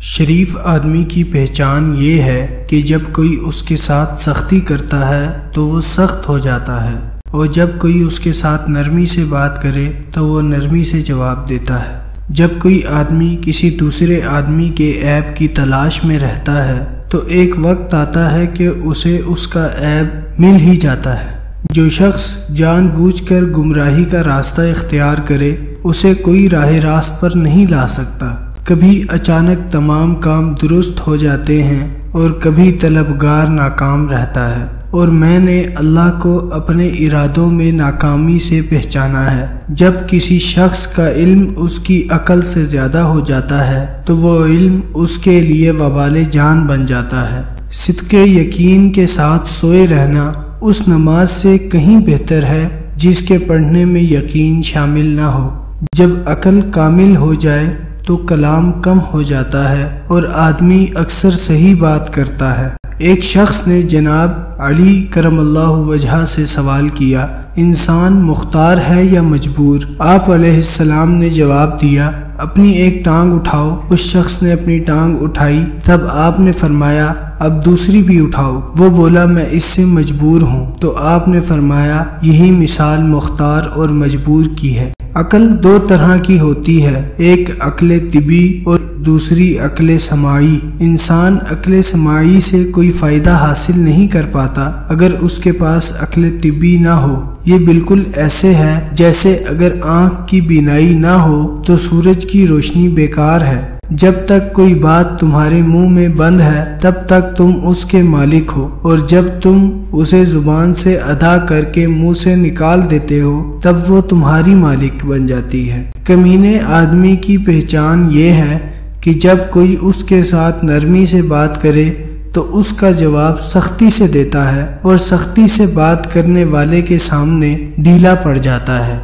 شریف آدمی کی پہچان یہ ہے کہ جب کوئی اس کے ساتھ سختی کرتا ہے تو وہ سخت ہو جاتا ہے، اور جب کوئی اس کے ساتھ نرمی سے بات کرے تو وہ نرمی سے جواب دیتا ہے۔ جب کوئی آدمی کسی دوسرے آدمی کے عیب کی تلاش میں رہتا ہے تو ایک وقت آتا ہے کہ اسے اس کا عیب مل ہی جاتا ہے۔ جو شخص جان بوجھ کر گمراہی کا راستہ اختیار کرے اسے کوئی راہ راست پر نہیں لا سکتا۔ کبھی اچانک تمام کام درست ہو جاتے ہیں اور کبھی طلبگار ناکام رہتا ہے، اور میں نے اللہ کو اپنے ارادوں میں ناکامی سے پہچانا ہے۔ جب کسی شخص کا علم اس کی عقل سے زیادہ ہو جاتا ہے تو وہ علم اس کے لیے وبال جان بن جاتا ہے۔ صدق یقین کے ساتھ سوئے رہنا اس نماز سے کہیں بہتر ہے جس کے پڑھنے میں یقین شامل نہ ہو۔ جب عقل کامل ہو جائے تو کلام کم ہو جاتا ہے اور آدمی اکثر صحیح بات کرتا ہے۔ ایک شخص نے جناب علی کرم اللہ وجہہ سے سوال کیا، انسان مختار ہے یا مجبور؟ آپ علیہ السلام نے جواب دیا، اپنی ایک ٹانگ اٹھاؤ۔ اس شخص نے اپنی ٹانگ اٹھائی، تب آپ نے فرمایا اب دوسری بھی اٹھاؤ۔ وہ بولا میں اس سے مجبور ہوں، تو آپ نے فرمایا یہی مثال مختار اور مجبور کی ہے۔ عقل دو طرح کی ہوتی ہے، ایک عقل طبی اور دوسری عقل سماعی۔ انسان عقل سماعی سے کوئی فائدہ حاصل نہیں کر پاتا اگر اس کے پاس عقل طبی نہ ہو۔ یہ بالکل ایسے ہے جیسے اگر آنکھ کی بینائی نہ ہو تو سورج کی روشنی بیکار ہے۔ جب تک کوئی بات تمہارے منہ میں بند ہے تب تک تم اس کے مالک ہو، اور جب تم اسے زبان سے ادا کر کے منہ سے نکال دیتے ہو تب وہ تمہاری مالک بن جاتی ہے۔ کمینے آدمی کی پہچان یہ ہے کہ جب کوئی اس کے ساتھ نرمی سے بات کرے تو اس کا جواب سختی سے دیتا ہے، اور سختی سے بات کرنے والے کے سامنے ڈھیلا پڑ جاتا ہے۔